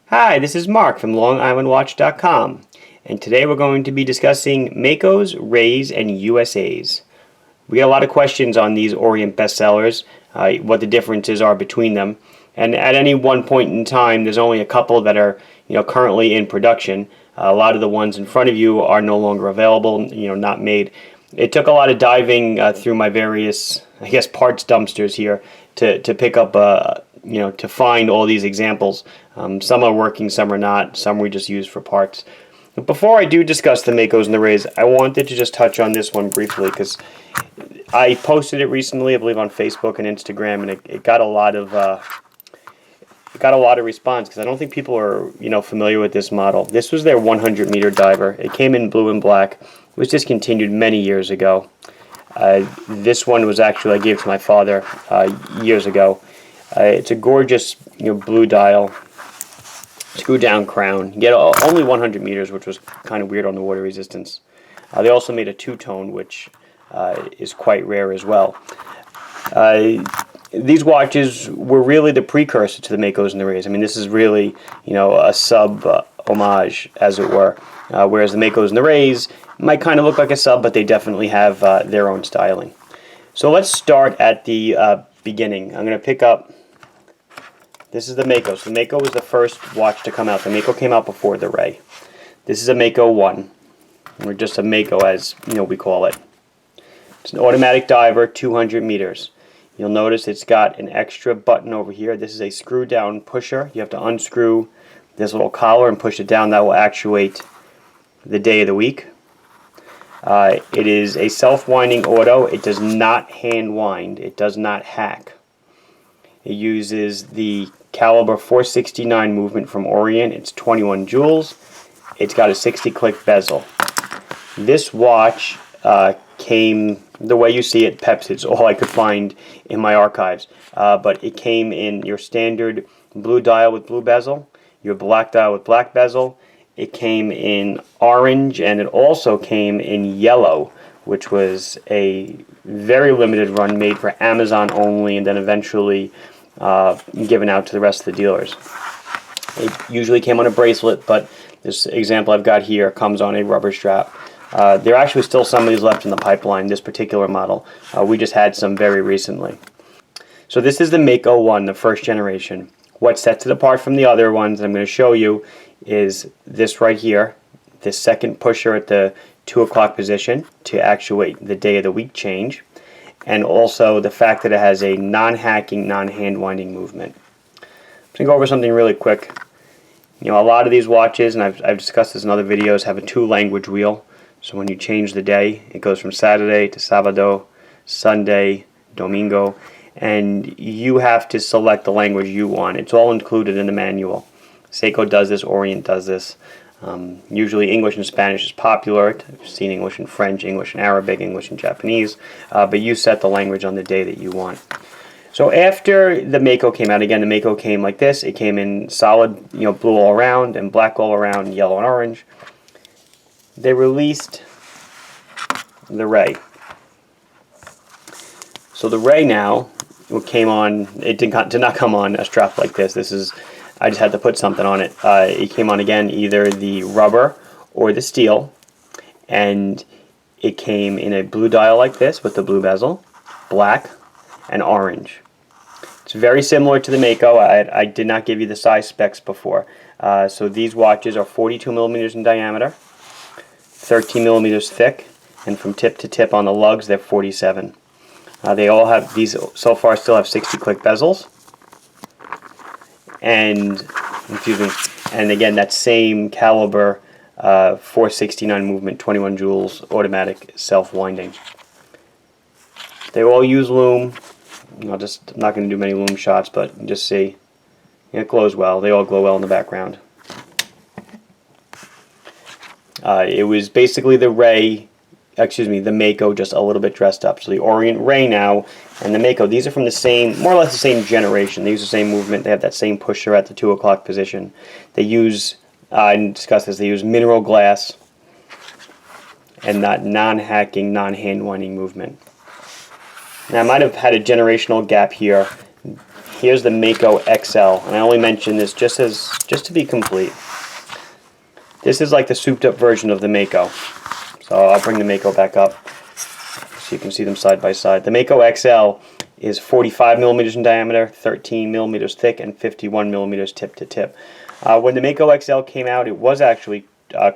Hi, this is Mark from LongIslandWatch.com, and today we're going to be discussing Makos, Rays, and USAs. We get a lot of questions on these Orient bestsellers, what the differences are between them, and at any one point in time, there's only a couple that are, currently in production. A lot of the ones in front of you are no longer available, not made. It took a lot of diving through my various, parts dumpsters here to pick up, to find all these examples. Some are working, some are not, some we just use for parts. But before I do discuss the Makos and the Rays, I wanted to just touch on this one briefly because I posted it recently, I believe, on Facebook and Instagram, and it got a lot of response because I don't think people are familiar with this model. This was their 100-meter diver. It came in blue and black. It was discontinued many years ago. This one was actually, I gave it to my father years ago. It's a gorgeous blue dial, screw down crown. You get only 100 meters, which was kind of weird on the water resistance. They also made a two-tone, which is quite rare as well. These watches were really the precursor to the Makos and the Rays. I mean, this is really a sub homage, as it were. Whereas the Makos and the Rays might kind of look like a sub, but they definitely have their own styling. So let's start at the beginning. I'm going to pick up. This is the Mako. So the Mako was the first watch to come out. The Mako came out before the Ray. This is a Mako 1, or just a Mako as we call it. It's an automatic diver, 200 meters. You'll notice it's got an extra button over here. This is a screw down pusher. You have to unscrew this little collar and push it down. That will actuate the day of the week. It is a self-winding auto. It does not hand wind. It does not hack. It uses the caliber 469 movement from Orient. It's 21 joules. It's got a 60-click bezel. This watch came the way you see it, Peps. It's all I could find in my archives. But it came in your standard blue dial with blue bezel, your black dial with black bezel. It came in orange, and it also came in yellow, which was a very limited run made for Amazon only, and then eventually given out to the rest of the dealers. It usually came on a bracelet, but this example I've got here comes on a rubber strap. There are actually still some of these left in the pipeline, this particular model. We just had some very recently. So this is the Mako 1, the first generation. What sets it apart from the other ones I'm going to show you is this right here, this second pusher at the 2 o'clock position to actuate the day of the week change, and also the fact that it has a non-hacking, non-hand winding movement. I'm going to go over something really quick. A lot of these watches, and I've discussed this in other videos, have a 2-language wheel. So when you change the day, it goes from Saturday to Sábado, Sunday, Domingo, and you have to select the language you want. It's all included in the manual. Seiko does this, Orient does this. Usually English and Spanish is popular. I've seen English and French, English and Arabic, English and Japanese, but you set the language on the day that you want. So after the Mako came out, again, the Mako came like this. It came in solid, blue all around and black all around, and yellow and orange. They released the Ray. So the Ray now came on. It did not come on a strap like this. I just had to put something on it. It came on again either the rubber or the steel, and it came in a blue dial like this with the blue bezel, black, and orange. It's very similar to the Mako. I did not give you the size specs before. So these watches are 42 millimeters in diameter, 13 millimeters thick, and from tip to tip on the lugs they're 47. They all have, these so far still have 60-click bezels. And again, that same caliber 469 movement, 21 joules, automatic self-winding. They all use loom. I'm not going to do many loom shots, but just see. It glows well. They all glow well in the background. It was basically the Mako, just a little bit dressed up. So the Orient Ray now and the Mako, these are from the same, more or less the same generation. They use the same movement. They have that same pusher at the 2 o'clock position. They use, I discussed this, they use mineral glass and that non-hacking, non-hand winding movement. Now I might have had a generational gap here. here's the Mako XL, and I only mention this just to be complete. This is like the souped up version of the Mako. So I'll bring the Mako back up so you can see them side by side. The Mako XL is 45 millimeters in diameter, 13 millimeters thick, and 51 millimeters tip to tip. When the Mako XL came out, it was actually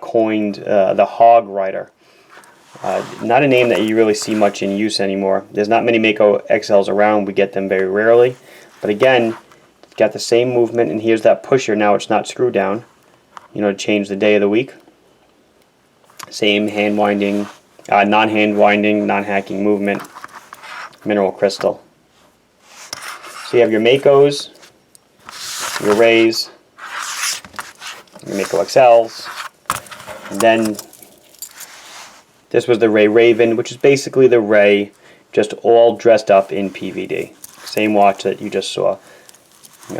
coined the Hog Rider. Not a name that you really see much in use anymore. There's not many Mako XLs around. We get them very rarely. But again, it's got the same movement, and here's that pusher. Now it's not screw down, to change the day of the week. Same hand winding, non-hand winding, non-hacking movement, mineral crystal. So you have your Makos, your Rays, your Mako XLs, and then this was the Ray Raven, which is basically the Ray, just all dressed up in PVD. Same watch that you just saw.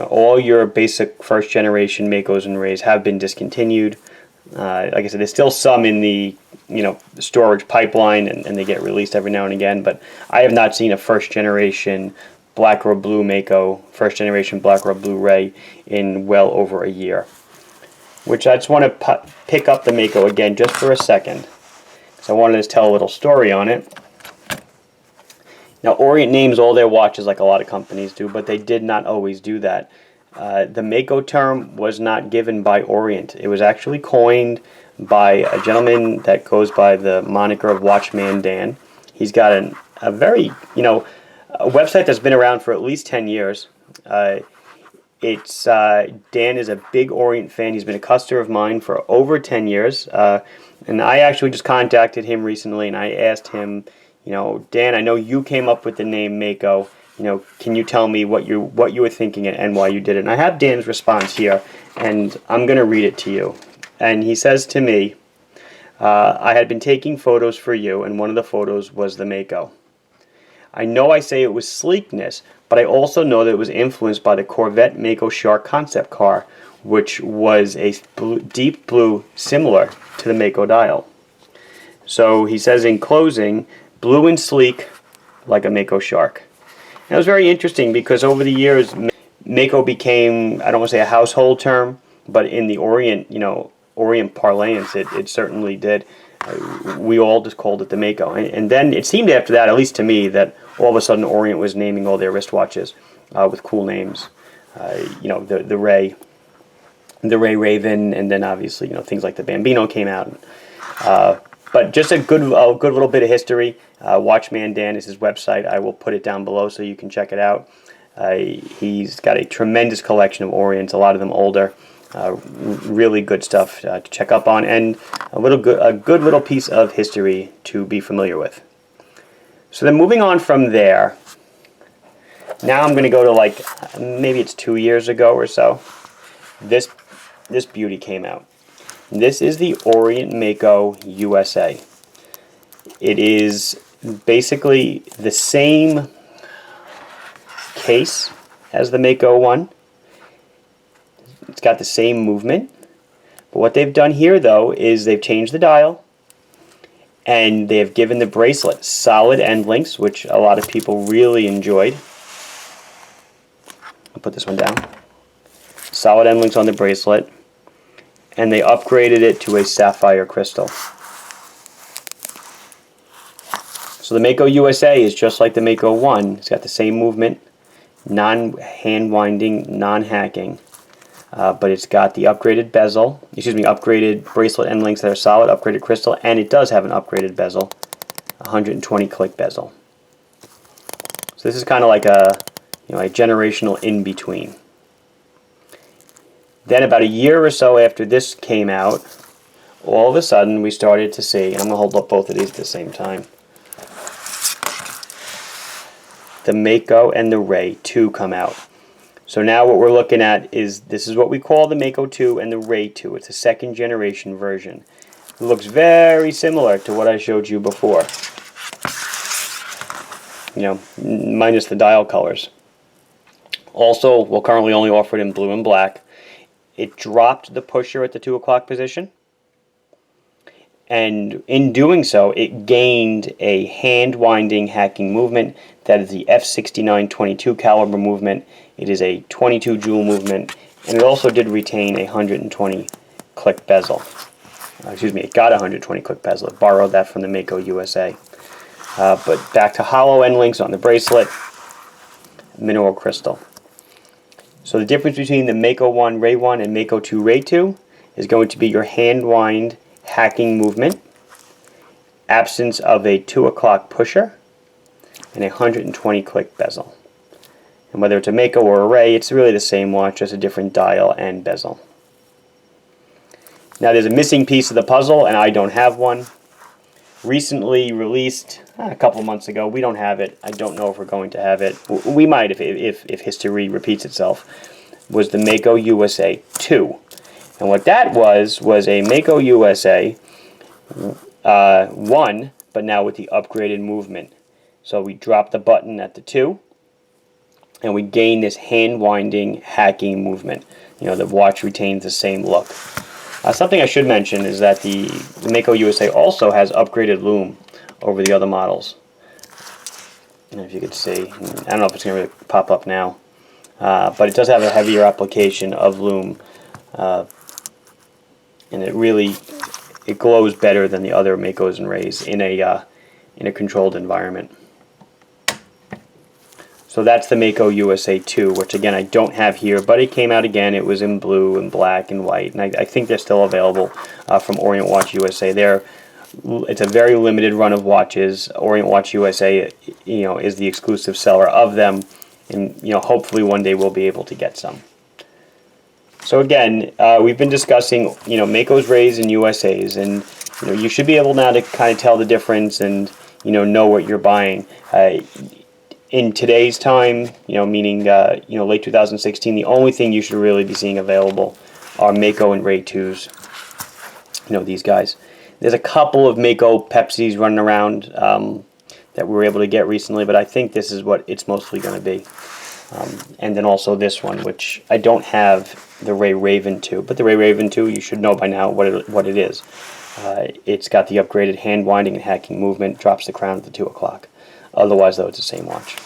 All your basic first generation Makos and Rays have been discontinued. Like I said, there's still some in the storage pipeline, and they get released every now and again. But I have not seen a first generation black or blue Mako, first generation black or blue Ray in well over a year. Which I just want to pick up the Mako again just for a second, because I wanted to tell a little story on it. Now, Orient names all their watches like a lot of companies do, but they did not always do that. The Mako term was not given by Orient. It was actually coined by a gentleman that goes by the moniker of Watchman Dan. He's got a very, a website that's been around for at least 10 years. Dan is a big Orient fan. He's been a customer of mine for over 10 years. And I actually just contacted him recently, and I asked him, Dan, I know you came up with the name Mako. Can you tell me what you were thinking and why you did it? And I have Dan's response here, and I'm going to read it to you. And he says to me, I had been taking photos for you, and one of the photos was the Mako. I know I say it was sleekness, but I also know that it was influenced by the Corvette Mako Shark concept car, which was a deep blue similar to the Mako dial. So he says in closing, blue and sleek like a Mako Shark. And it was very interesting because over the years, Mako became, I don't want to say a household term, but in the Orient, Orient parlance, it certainly did. We all just called it the Mako. And then it seemed after that, at least to me, that all of a sudden Orient was naming all their wristwatches with cool names. The Ray Raven, and then obviously, things like the Bambino came out. But just a good little bit of history. Watchman Dan is his website. I will put it down below so you can check it out. He's got a tremendous collection of Orients, a lot of them older. Really good stuff to check up on, and a good little piece of history to be familiar with. So then moving on from there, now I'm going to go to maybe it's 2 years ago or so. This beauty came out. This is the Orient Mako USA. It is basically the same case as the Mako one. It's got the same movement. But what they've done here, though, is they've changed the dial, and they have given the bracelet solid end links, which a lot of people really enjoyed. I'll put this one down. Solid end links on the bracelet. And they upgraded it to a sapphire crystal. So the Mako USA is just like the Mako 1. It's got the same movement, non-hand winding, non-hacking, but it's got the upgraded bezel, upgraded bracelet end links that are solid, upgraded crystal, and it does have an upgraded bezel, 120 click bezel. So this is kind of like a generational in-between. Then about a year or so after this came out, all of a sudden we started to see, and I'm going to hold up both of these at the same time, the Mako and the Ray 2 come out. So now what we're looking at is, this is what we call the Mako 2 and the Ray 2. It's a second generation version. It looks very similar to what I showed you before. Minus the dial colors. Also, we'll currently only offer it in blue and black. It dropped the pusher at the 2 o'clock position, and in doing so, it gained a hand-winding hacking movement that is the F6922 caliber movement. It is a 22 jewel movement, and it also did retain a 120 click bezel. Excuse me, it got a 120 click bezel. It borrowed that from the Mako USA. But back to hollow end links on the bracelet, mineral crystal. So the difference between the Mako 1 Ray 1 and Mako 2 Ray 2 is going to be your hand wind hacking movement, absence of a 2 o'clock pusher, and a 120 click bezel. And whether it's a Mako or a Ray, it's really the same watch, just a different dial and bezel. Now there's a missing piece of the puzzle, and I don't have one. Recently released a couple months ago. We don't have it. I don't know if we're going to have it. We might if history repeats itself. Was the Mako USA 2. And what that was a Mako USA 1, but now with the upgraded movement. So we drop the button at the 2, and we gain this hand-winding hacking movement. You know, the watch retains the same look. Something I should mention is that the Mako USA also has upgraded loom over the other models. And if you could see, I don't know if it's going to really pop up now, but it does have a heavier application of loom, and it glows better than the other Makos and Rays in a controlled environment. So that's the Mako USA 2, which again I don't have here, but it came out again. It was in blue and black and white, and I think they're still available from Orient Watch USA. It's a very limited run of watches. Orient Watch USA, is the exclusive seller of them, and hopefully one day we'll be able to get some. So again, we've been discussing Makos, Rays, and USAs, and you should be able now to kind of tell the difference and know what you're buying. In today's time, meaning late 2016, the only thing you should really be seeing available are Mako and Ray 2s. These guys. There's a couple of Mako Pepsis running around that we were able to get recently, but I think this is what it's mostly going to be. And then also this one, which I don't have the Ray Raven 2, but the Ray Raven 2, you should know by now what it is. It's got the upgraded hand winding and hacking movement, drops the crown at the 2 o'clock. Otherwise, though, it's the same watch.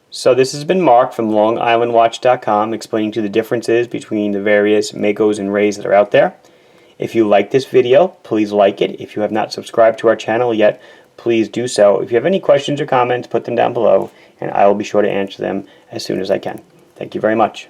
So this has been Mark from LongIslandWatch.com explaining to the differences between the various Makos and Rays that are out there. If you like this video, please like it. If you have not subscribed to our channel yet, please do so. If you have any questions or comments, put them down below, and I will be sure to answer them as soon as I can. Thank you very much.